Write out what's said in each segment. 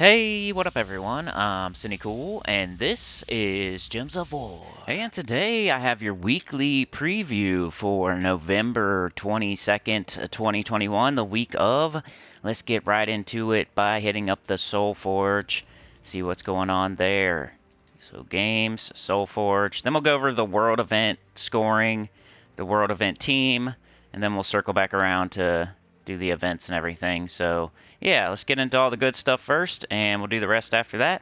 Hey, what up everyone? I'm Sinnycool, and this is Gems of War. Hey, and today I have your weekly preview for November 22nd, 2021, the week of. Let's get right into it by hitting up the Soulforge, see what's going on there. So games, Soulforge, then we'll go over the world event scoring, the world event team, and then we'll circle back around to do the events and everything. So yeah, let's get into all the good stuff first, and we'll do the rest after that.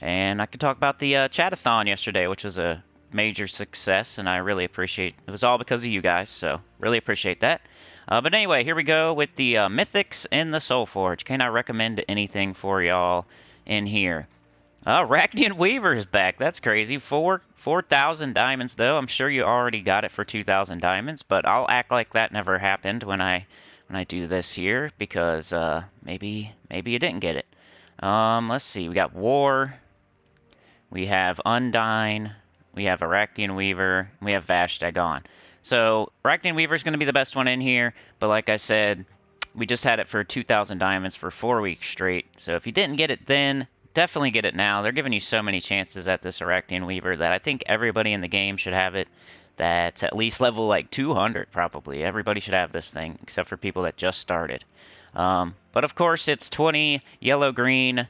And I could talk about the chatathon yesterday, which was a major success, and I really appreciate it. Was all because of you guys, so really appreciate that. But anyway, here we go with the Mythics and the Soulforge. Can I recommend anything for y'all in here? Ractian Weaver is back. That's crazy. 4,000 diamonds, though. I'm sure you already got it for 2,000 diamonds, but I'll act like that never happened when I do this here, because maybe you didn't get it. Let's see. We got War. We have Undyne. We have Ractian Weaver. We have Vashtagon. So Ractian Weaver is going to be the best one in here, but like I said, we just had it for 2,000 diamonds for 4 weeks straight. So if you didn't get it then, definitely get it now. They're giving you so many chances at this Ractian Weaver that I think everybody in the game should have it. That's at least level like 200 probably. Everybody should have this thing, except for people that just started. But of course, it's 20 yellow, green,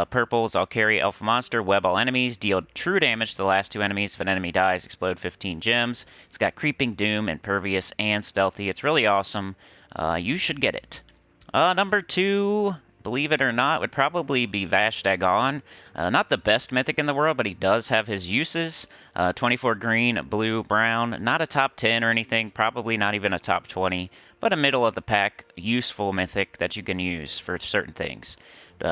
purples. I'll carry Alpha Monster, web all enemies, deal true damage to the last 2 enemies. If an enemy dies, explode 15 gems. It's got Creeping Doom, Impervious, and Stealthy. It's really awesome. You should get it. Number 2, believe it or not, would probably be Vashtagon. Not the best mythic in the world, but he does have his uses. 24 green, blue, brown. Not a top 10 or anything, probably not even a top 20, but a middle of the pack useful mythic that you can use for certain things.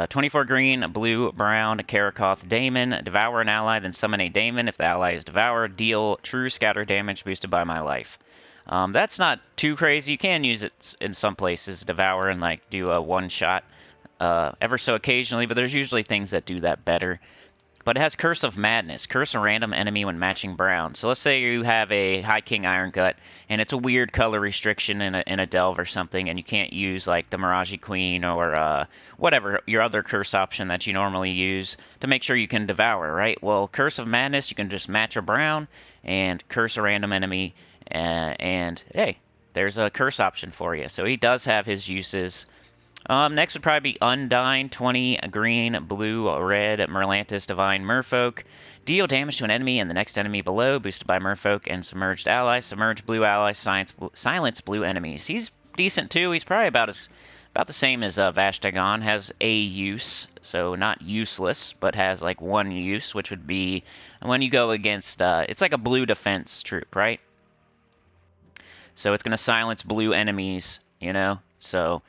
24 green, blue, brown, Karakoth Daemon. Devour an ally, then summon a Daemon. If the ally is devoured, deal true scatter damage boosted by my life. That's not too crazy. You can use it in some places, devour and like do a one-shot ever so occasionally, but there's usually things that do that better. But it has Curse of Madness. Curse a random enemy when matching brown. So let's say you have a High King Irongut, and it's a weird color restriction in a delve or something, and you can't use like the Mirage Queen or whatever, your other curse option that you normally use to make sure you can devour, right? Well, Curse of Madness, you can just match a brown and curse a random enemy, and hey, there's a curse option for you. So he does have his uses. Next would probably be Undyne, 20 green, blue, red, Merlantis, Divine, Merfolk. Deal damage to an enemy and the next enemy below, boosted by Merfolk and Submerged allies. Submerged blue allies, silence blue enemies. He's decent too. He's probably about the same as Vashtagon. Has a use, so not useless, but has like one use, which would be when you go against. It's like a blue defense troop, right? So it's going to silence blue enemies, you know. So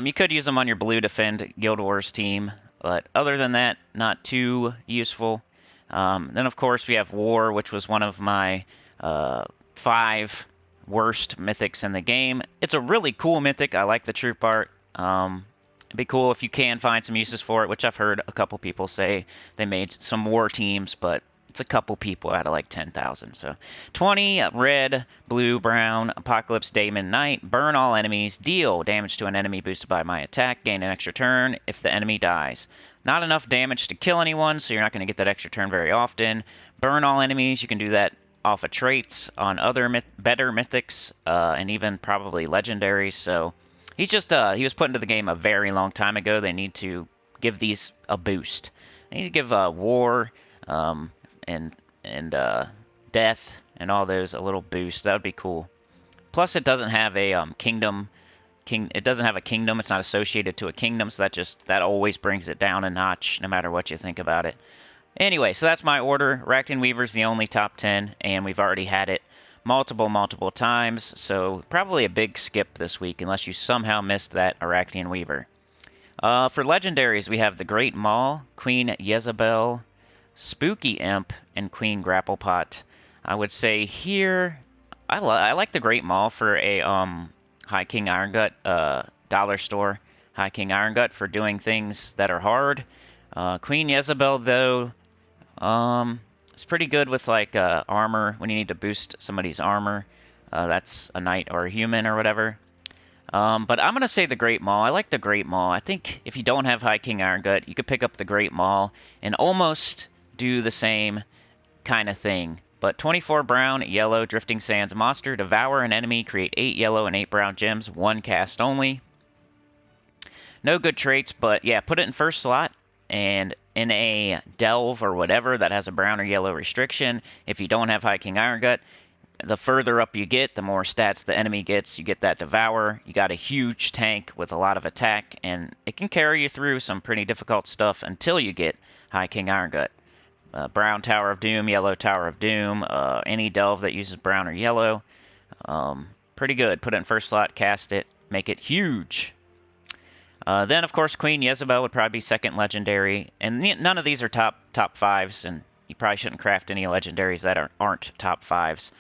you could use them on your blue defend Guild Wars team, but other than that, not too useful. Then, of course, we have War, which was one of my 5 worst mythics in the game. It's a really cool mythic. I like the troop art. It'd be cool if you can find some uses for it, which I've heard a couple people say they made some War teams, but it's a couple people out of like 10,000. So 20 red, blue, brown, Apocalypse Daemon Knight. Burn all enemies. Deal damage to an enemy boosted by my attack. Gain an extra turn if the enemy dies. Not enough damage to kill anyone, so you're not going to get that extra turn very often. Burn all enemies. You can do that off of traits on other better mythics, and even probably legendaries. So he's just he was put into the game a very long time ago. They need to give these a boost. They need to give War and death and all those a little boost. That would be cool. Plus, it doesn't have a kingdom. It doesn't have a kingdom. It's not associated to a kingdom, so that always brings it down a notch, no matter what you think about it. Anyway, so that's my order. Ractian Weaver's the only top 10, and we've already had it multiple times, so probably a big skip this week, unless you somehow missed that Ractian Weaver. For legendaries, we have the Great Maul, Queen Jezebel, Spooky Imp, and Queen Grapplepot. I would say here, I like the Great Maul for a High King Irongut dollar store. High King Irongut for doing things that are hard. Queen Jezebel, though, it's pretty good with like armor when you need to boost somebody's armor. That's a knight or a human or whatever. But I'm going to say the Great Maul. I like the Great Maul. I think if you don't have High King Iron Gut, you could pick up the Great Maul and almost do the same kind of thing. But 24 brown, yellow, Drifting Sands monster, devour an enemy, create 8 yellow and 8 brown gems, 1 cast only. No good traits, but yeah, put it in first slot, and in a delve or whatever that has a brown or yellow restriction, if you don't have High King Iron Gut, the further up you get, the more stats the enemy gets. You get that Devour. You got a huge tank with a lot of attack, and it can carry you through some pretty difficult stuff until you get High King Iron Gut. Brown Tower of Doom, Yellow Tower of Doom, any delve that uses brown or yellow. Pretty good. Put it in first slot, cast it, make it huge. Then, of course, Queen Jezebel would probably be second legendary, and none of these are top fives, and you probably shouldn't craft any legendaries that aren't top fives.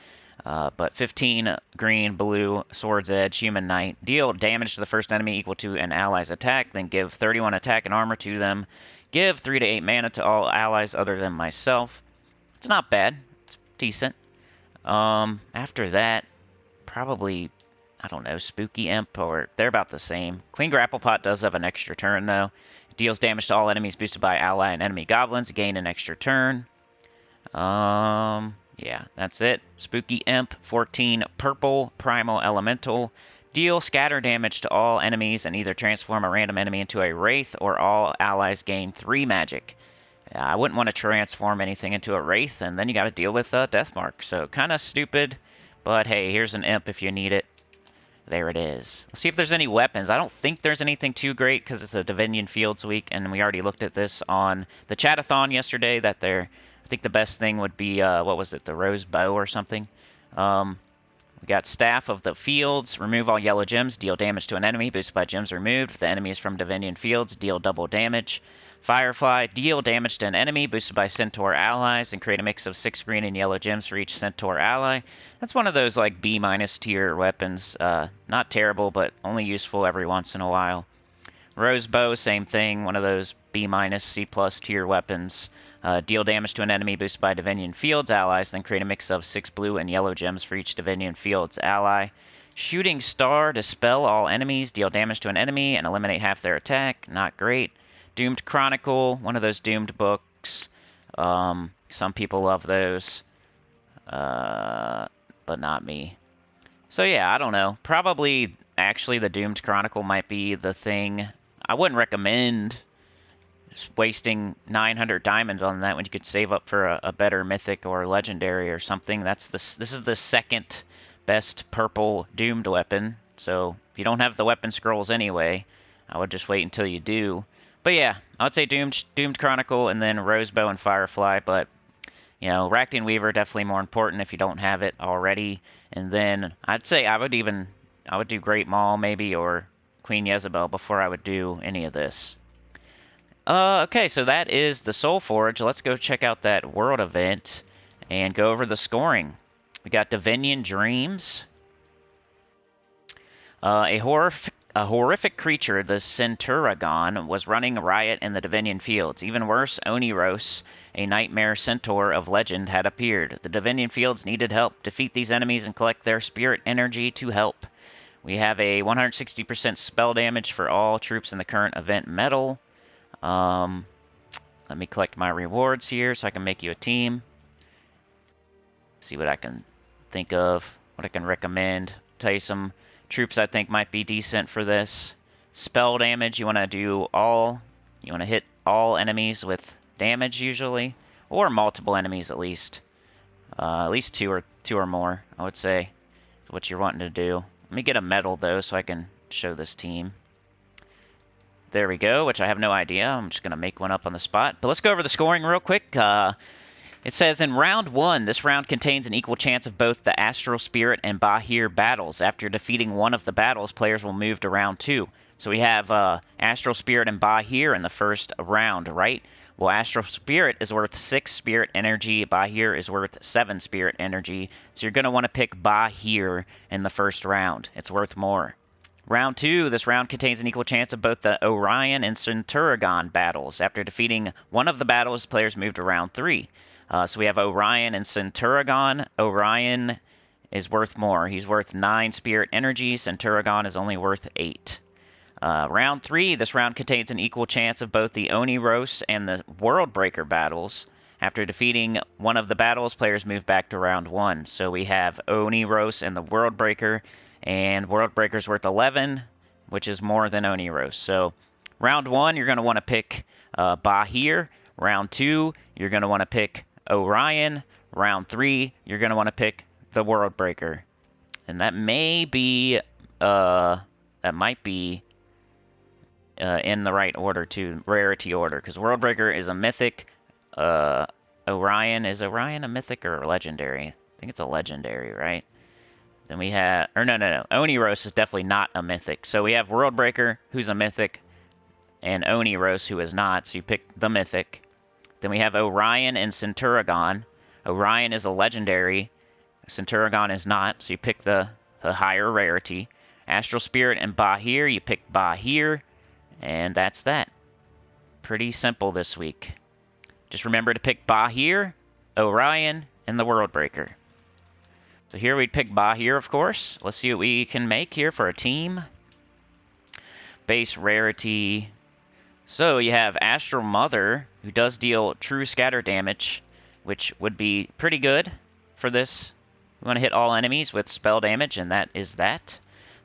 But 15 green, blue, Sword's Edge, Human Knight. Deal damage to the first enemy equal to an ally's attack, then give 31 attack and armor to them. Give 3 to 8 mana to all allies other than myself. It's not bad. It's decent. After that, probably, I don't know, Spooky Imp, or they're about the same. Queen Grapplepot does have an extra turn, though. It deals damage to all enemies boosted by ally and enemy goblins. Gain an extra turn. Yeah, that's it. Spooky Imp, 14 purple, primal elemental. Deal scatter damage to all enemies and either transform a random enemy into a wraith or all allies gain 3 magic. I wouldn't want to transform anything into a wraith, and then you got to deal with Deathmark. So kind of stupid, but hey, here's an imp if you need it. There it is. Let's see if there's any weapons. I don't think there's anything too great because it's a Divinion Fields week, and we already looked at this on the chatathon yesterday, that they're, I think the best thing would be, what was it, the Rose Bow or something. We got Staff of the Fields, remove all yellow gems, deal damage to an enemy, boosted by gems removed. If the enemy is from Divinion Fields, deal double damage. Firefly, deal damage to an enemy, boosted by Centaur allies, and create a mix of 6 green and yellow gems for each Centaur ally. That's one of those like B- tier weapons. Not terrible, but only useful every once in a while. Rose Bow, same thing, one of those B-, C+ tier weapons. Deal damage to an enemy boosted by Divinion Fields allies, then create a mix of 6 blue and yellow gems for each Divinion Fields ally. Shooting Star, dispel all enemies, deal damage to an enemy, and eliminate half their attack. Not great. Doomed Chronicle, one of those Doomed books. Some people love those, but not me. So yeah, I don't know. Probably, actually, the Doomed Chronicle might be the thing. I wouldn't recommend just wasting 900 diamonds on that when you could save up for a better mythic or legendary or something. This is the second best purple Doomed weapon. So if you don't have the weapon scrolls anyway, I would just wait until you do. But yeah, I would say Doomed Chronicle and then Rosebow and Firefly, but you know, Ractian Weaver definitely more important if you don't have it already. And then I'd say I would do Great Maul maybe, or Queen Jezebel before I would do any of this. Okay, so that is the Soulforge. Let's go check out that world event and go over the scoring. We got Divinion Dreams. A horrific creature, the Centuragon, was running riot in the Divinion Fields. Even worse, Oniros, a nightmare centaur of legend, had appeared. The Divinion Fields needed help. Defeat these enemies and collect their spirit energy to help. We have a 160% spell damage for all troops in the current event medal. Let me collect my rewards here so I can make you a team. See what I can think of, what I can recommend. Tell you some troops I think might be decent for this. Spell damage, you want to hit all enemies with damage usually, or multiple enemies at least. At least two or more, I would say, is what you're wanting to do. Let me get a medal though so I can show this team. There we go, which I have no idea. I'm just going to make one up on the spot. But let's go over the scoring real quick. It says, in round 1, this round contains an equal chance of both the Astral Spirit and Bahir battles. After defeating one of the battles, players will move to round 2. So we have Astral Spirit and Bahir in the first round, right? Well, Astral Spirit is worth 6 spirit energy. Bahir is worth 7 spirit energy. So you're going to want to pick Bahir in the first round. It's worth more. Round 2, this round contains an equal chance of both the Orion and Centuragon battles. After defeating one of the battles, players move to round 3. So we have Orion and Centuragon. Orion is worth more. He's worth 9 spirit energy. Centurion is only worth 8. Round 3. This round contains an equal chance of both the Oni-Rose and the World Breaker battles. After defeating one of the battles, players move back to round 1. So we have Oni-Rose and the World Breaker, and World Breaker's worth 11, which is more than Oni-Rose. So round 1, you're going to want to pick Bahir. Round 2, you're going to want to pick Orion. Round 3, you're going to want to pick the World Breaker. And that may be, that might be in the right order too, rarity order, because World Breaker is a mythic. Orion, is Orion a mythic or a legendary? I think it's a legendary, right? Then we have, or no. Oni-Rose is definitely not a mythic. So we have World Breaker, who's a mythic, and Oni-Rose, who is not. So you pick the mythic. Then we have Orion and Centurion. Orion is a legendary. Centurion is not. So you pick the higher rarity. Astral Spirit and Bahir, you pick Bahir. And that's that. Pretty simple this week. Just remember to pick Bahir, Orion, and the World Breaker. So here we'd pick Bahir, of course. Let's see what we can make here for a team. Base rarity. So you have Astral Mother, who does deal true scatter damage, which would be pretty good for this. We want to hit all enemies with spell damage, and that is that.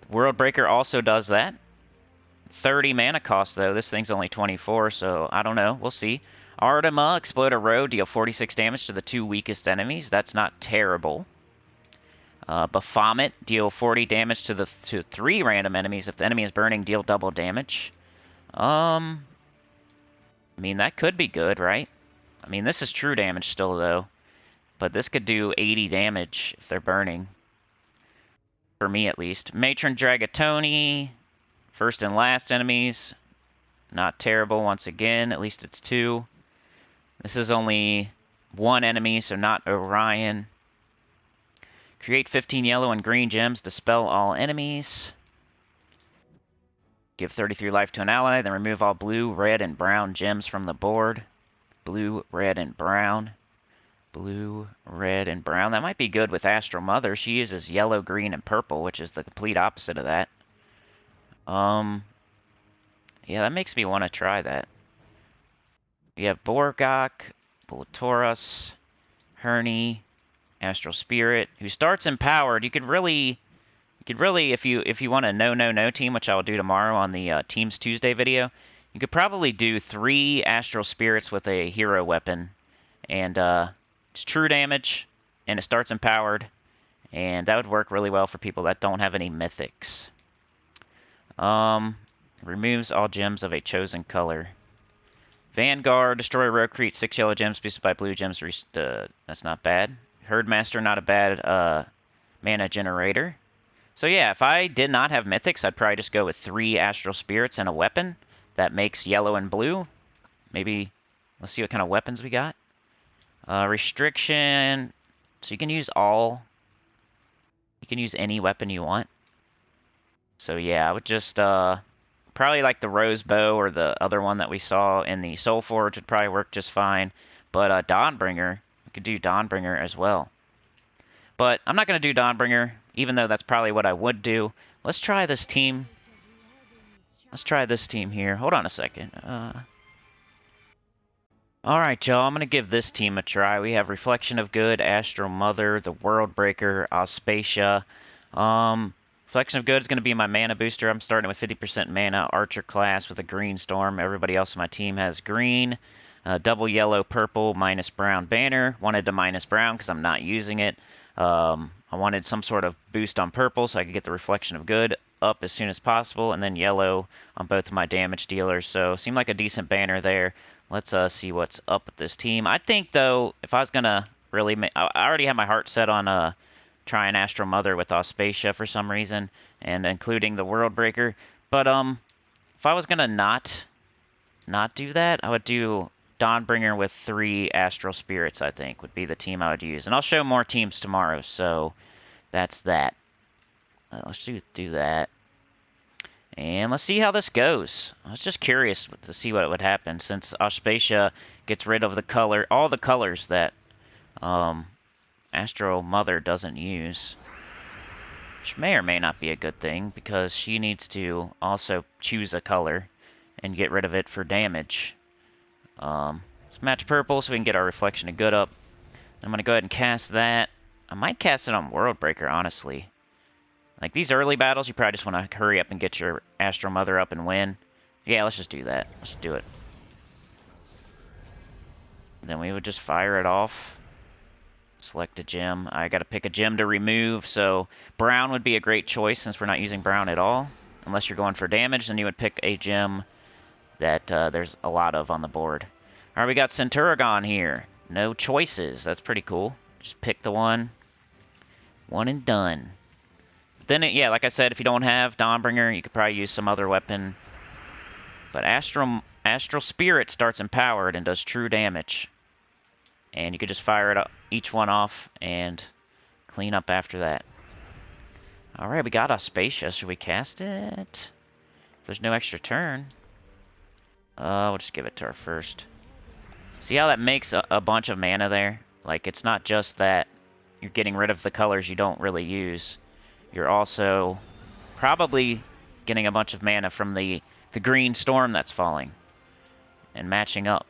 The World Breaker also does that. 30 mana cost, though. This thing's only 24, so I don't know. We'll see. Artima, Explode a Row, deal 46 damage to the 2 weakest enemies. That's not terrible. Baphomet, deal 40 damage to 3 random enemies. If the enemy is burning, deal double damage. I mean, that could be good, right? I mean, this is true damage still, though. But this could do 80 damage if they're burning. For me, at least. Matron Dragatoni, first and last enemies. Not terrible once again. At least it's 2. This is only 1 enemy, so not Orion. Create 15 yellow and green gems, dispel all enemies. Give 33 life to an ally, then remove all blue, red, and brown gems from the board. Blue, red, and brown. Blue, red, and brown. That might be good with Astral Mother. She uses yellow, green, and purple, which is the complete opposite of that. Yeah, that makes me want to try that. We have Borgok, Bulatoros, Herney, Astral Spirit, who starts empowered. You could really, if you want a no team, which I will do tomorrow on the Teams Tuesday video, you could probably do 3 Astral Spirits with a hero weapon, and it's true damage, and it starts empowered, and that would work really well for people that don't have any mythics. Removes all gems of a chosen color. Vanguard, destroy row, create 6 yellow gems, boosted by blue gems. That's not bad. Herdmaster, not a bad mana generator. So yeah, if I did not have mythics, I'd probably just go with 3 Astral Spirits and a weapon that makes yellow and blue. Maybe, let's see what kind of weapons we got. Restriction, so you can use any weapon you want. So yeah, I would just, probably like the Rose Bow or the other one that we saw in the Soulforge would probably work just fine. But Dawnbringer, we could do Dawnbringer as well. But I'm not going to do Dawnbringer, even though that's probably what I would do. Let's try this team. Let's try this team here. Hold on a second. Alright, y'all. I'm going to give this team a try. We have Reflection of Good, Astral Mother, the World Breaker, Aspatia. Reflection of Good is going to be my mana booster. I'm starting with 50% mana, Archer class with a green storm. Everybody else on my team has green. Double yellow, purple, minus brown banner. Wanted to minus brown because I'm not using it. I wanted some sort of boost on purple so I could get the Reflection of Good up as soon as possible. And then yellow on both of my damage dealers. So seemed like a decent banner there. Let's see what's up with this team. I think, though, if I was going to really I already have my heart set on trying Astral Mother with Aspatia for some reason, and including the World Breaker. But if I was gonna not do that, I would do Dawnbringer with 3 Astral Spirits. I think would be the team I would use, and I'll show more teams tomorrow. So that's that. Let's do that, and let's see how this goes. I was just curious to see what would happen since Aspatia gets rid of all the colors that Astral Mother doesn't use. which may or may not be a good thing, because she needs to also choose a color and get rid of it for damage. Let's match purple so we can get our reflection of good up. I'm going to go ahead and cast that. I might cast it on World Breaker, honestly. Like, these early battles, you probably just want to hurry up and get your Astral Mother up and win. Yeah, let's just do that. Let's do it. Then we would just fire it off. Select a gem. I got to pick a gem to remove, so brown would be a great choice since we're not using brown at all. Unless you're going for damage, then you would pick a gem that there's a lot of on the board. Alright, we got Centurigon here. No choices. That's pretty cool. Just pick the one. One and done. Then, yeah, like I said, if you don't have Dawnbringer, you could probably use some other weapon. But Astral Spirit starts empowered and does true damage. And you could just fire it up, each one off and clean up after that. Alright, we got Auspicious. Should we cast it? There's no extra turn. We'll just give it to our first. See how that makes a bunch of mana there? Like, it's not just that you're getting rid of the colors you don't really use. You're also probably getting a bunch of mana from the green storm that's falling and matching up.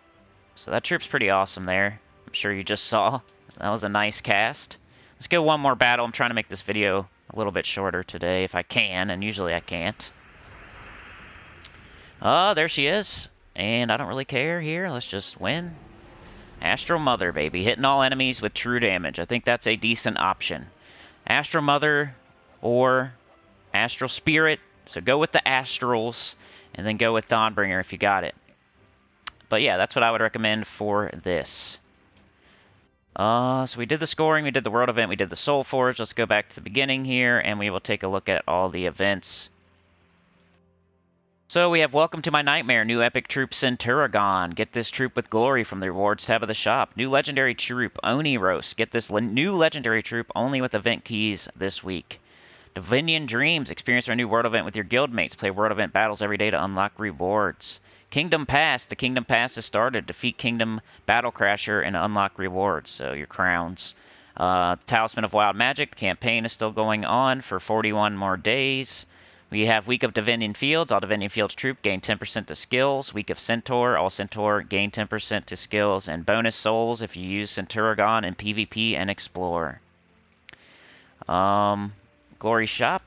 So that troop's pretty awesome there. I'm sure you just saw. That was a nice cast. Let's go one more battle. I'm trying to make this video a little bit shorter today if I can, and usually I can't. Oh, there she is. And I don't really care here. Let's just win. Astral Mother, baby. Hitting all enemies with true damage. I think that's a decent option. Astral Mother or Astral Spirit. So go with the Astrals, and then go with Dawnbringer if you got it. But yeah, that's what I would recommend for this. So we did the scoring, we did the world event, we did the Soulforge. Let's go back to the beginning here, and we will take a look at all the events. So we have Welcome to My Nightmare, new epic troop Centurigon. Get this troop with glory from the rewards tab of the shop. New legendary troop Oni Roast. Get this new legendary troop only with event keys this week. Divinion Dreams. Experience our new world event with your guildmates. Play world event battles every day to unlock rewards. Kingdom Pass. The Kingdom Pass has started. Defeat Kingdom Battle Crasher and unlock rewards. So your crowns. Talisman of Wild Magic. The campaign is still going on for 41 more days. We have Week of Divinion Fields. All Divinion Fields troop gain 10% to skills. Week of Centaur. All Centaur gain 10% to skills. And bonus souls if you use Centurigon in PvP and Explore. Glory Shop.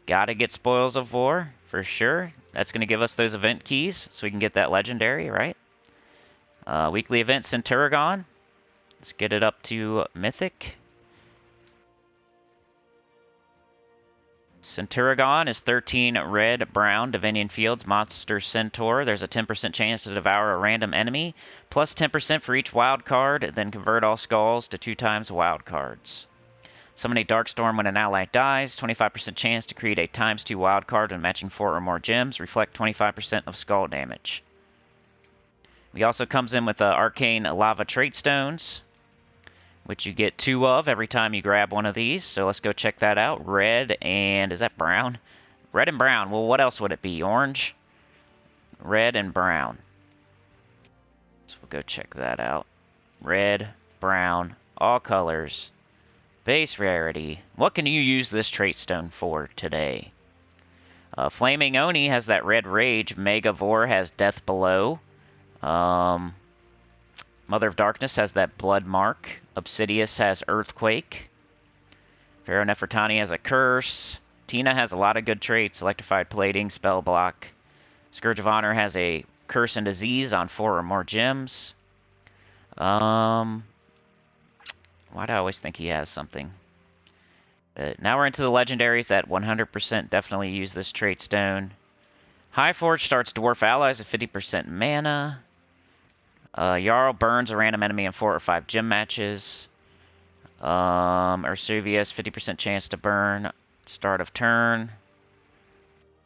Gotta get Spoils of War, for sure. That's going to give us those event keys, so we can get that legendary, right? Weekly event, Centurigon. Let's get it up to Mythic. Centurigon is 13 red, brown, Divinion Fields, Monster Centaur. There's a 10% chance to devour a random enemy, plus 10% for each wild card, then convert all skulls to 2 times wild cards. Summon a Darkstorm when an ally dies. 25% chance to create a ×2 wildcard when matching 4 or more gems. Reflect 25% of skull damage. We also comes in with Arcane Lava Trait Stones, which you get 2 of every time you grab one of these. So let's go check that out. Red and... is that brown? Red and brown. Well, what else would it be? Orange? Red and brown. So we'll go check that out. Red, brown, all colors. Base rarity. What can you use this trait stone for today? Flaming Oni has that red rage. Megavore has death below. Mother of Darkness has that blood mark. Obsidius has earthquake. Pharaoh Nefertani has a curse. Tina has a lot of good traits. Electrified plating, spell block. Scourge of Honor has a curse and disease on 4 or more gems. Why do I always think he has something? Now we're into the legendaries that 100% definitely use this trait stone. Highforge starts Dwarf Allies at 50% mana. Jarl burns a random enemy in 4 or 5 gem matches. Ursuvius, 50% chance to burn. Start of turn.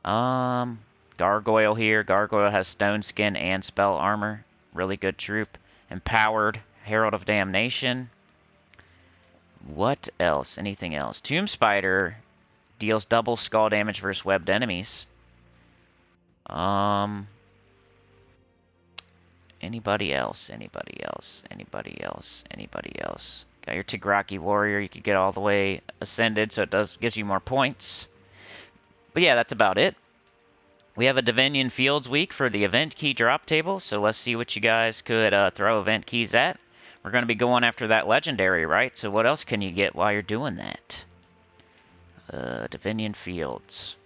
Gargoyle here. Gargoyle has stone skin and spell armor. Really good troop. Empowered. Herald of Damnation. What else? Anything else? Tomb Spider deals double skull damage versus webbed enemies. Anybody else? Anybody else? Anybody else? Anybody else? Got your Tigraki warrior. You could get all the way ascended, so it gives you more points. But yeah, that's about it. We have a Divinion Fields week for the event key drop table, so let's see what you guys could throw event keys at. We're going to be going after that legendary, right? So what else can you get while you're doing that? Divinion Fields.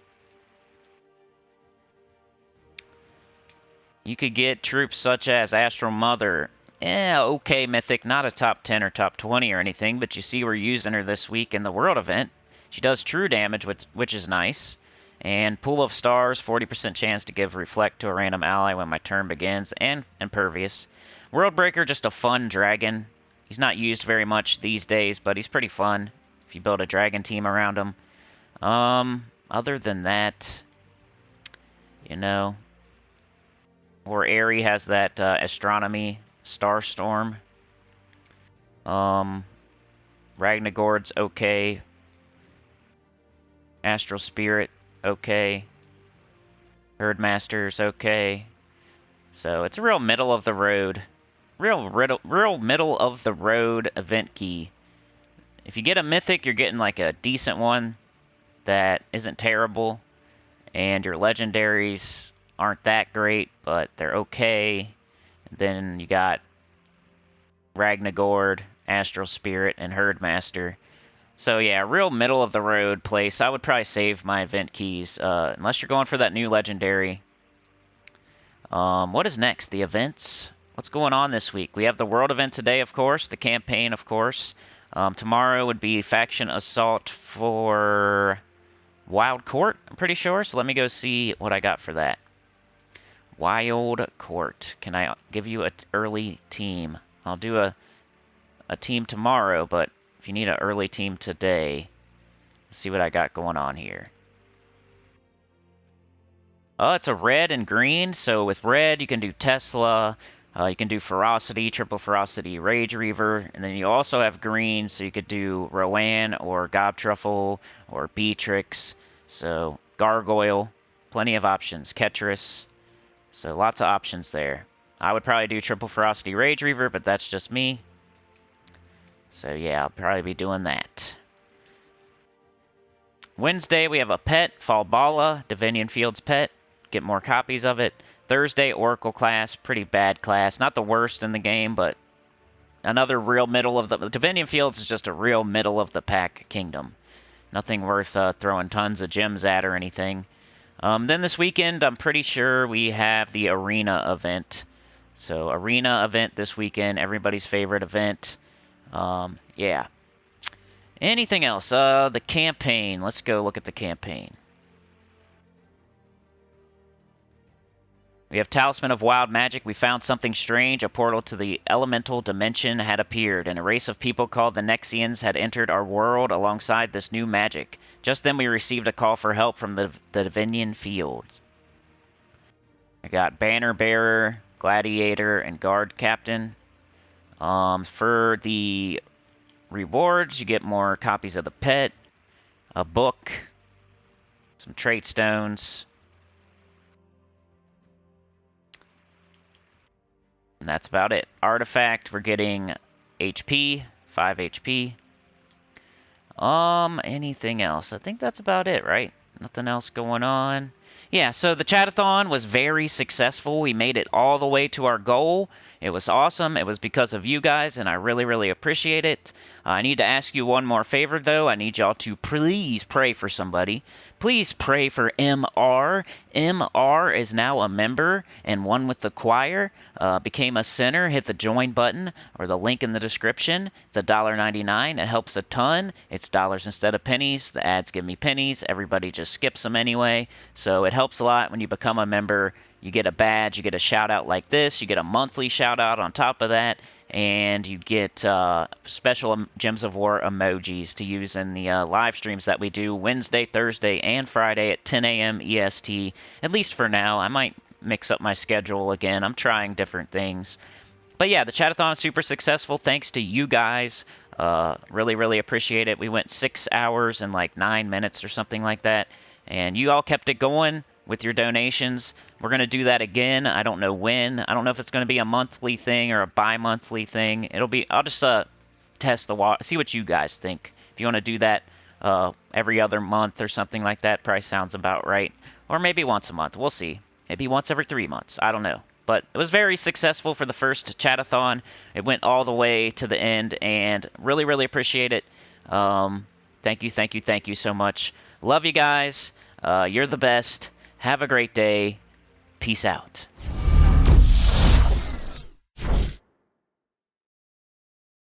You could get troops such as Astral Mother. Okay, Mythic. Not a top 10 or top 20 or anything, but you see we're using her this week in the World event. She does true damage, which is nice. And Pool of Stars, 40% chance to give Reflect to a random ally when my turn begins, and Impervious. Worldbreaker, just a fun dragon. He's not used very much these days, but he's pretty fun if you build a dragon team around him. Other than that, you know, or Aerie has that Astronomy Starstorm. Ragnagord's okay. Astral Spirit, okay. Herdmaster's okay. So it's a real middle of the road. Real middle of the road event key. If you get a mythic, you're getting like a decent one that isn't terrible. And your legendaries aren't that great, but they're okay. And then you got Ragnagord, Astral Spirit, and Herdmaster. So yeah, real middle of the road place. I would probably save my event keys, unless you're going for that new legendary. What is next? The events? What's going on this week? We have the World event today, of course. The campaign, of course. Tomorrow would be Faction Assault for Wild Court, I'm pretty sure. So let me go see what I got for that. Wild Court. Can I give you an early team? I'll do a team tomorrow, but if you need an early team today, let's see what I got going on here. Oh, it's a red and green. So with red, you can do Tesla. You can do Ferocity, Triple Ferocity, Rage Reaver. And then you also have green, so you could do Rowan or Gobtruffle or Beatrix. So Gargoyle. Plenty of options. Ketris. So lots of options there. I would probably do Triple Ferocity, Rage Reaver, but that's just me. So yeah, I'll probably be doing that. Wednesday, we have a pet, Falbala, Divinion Fields pet. Get more copies of it. Thursday, Oracle class, pretty bad class. Not the worst in the game, but another real middle of the... Divinion Fields is just a real middle of the pack kingdom. Nothing worth throwing tons of gems at or anything. Then this weekend, I'm pretty sure we have the Arena event. So, Arena event this weekend, everybody's favorite event. Yeah. Anything else? The campaign. Let's go look at the campaign. We have Talisman of Wild Magic. We found something strange. A portal to the elemental dimension had appeared, and a race of people called the Nexians had entered our world alongside this new magic. Just then we received a call for help from the Divinion Fields. I got Banner Bearer, Gladiator, and Guard Captain. For the rewards, you get more copies of the pet, a book, some trait stones, and that's about it. Artifact, we're getting HP, 5 HP. Anything else? I think that's about it, right? Nothing else going on. Yeah, so the chatathon was very successful. We made it all the way to our goal. It was awesome. It was because of you guys, and I really, really appreciate it. I need to ask you one more favor, though. I need y'all to please pray for somebody. Please pray for MR. MR is now a member and one with the choir. Became a sinner. Hit the join button or the link in the description. It's $1.99. It helps a ton. It's dollars instead of pennies. The ads give me pennies. Everybody just skips them anyway. So it helps a lot when you become a member. You get a badge. You get a shout out like this. You get a monthly shout out on top of that. And you get special Gems of War emojis to use in the live streams that we do Wednesday, Thursday, and Friday at 10 a.m. EST, at least for now. I might mix up my schedule again. I'm trying different things. But yeah, the chatathon is super successful thanks to you guys. Really, really appreciate it. We went 6 hours and like 9 minutes or something like that. And you all kept it going with your donations. We're going to do that again. I don't know when. I don't know if it's going to be a monthly thing or a bi-monthly thing. It'll be, I'll just test the water, see what you guys think. If you want to do that every other month or something like that, probably sounds about right. Or maybe once a month. We'll see. Maybe once every 3 months. I don't know. But it was very successful for the first chatathon. It went all the way to the end, and really, really appreciate it. Thank you, thank you, thank you so much. Love you guys. You're the best. Have a great day. Peace out.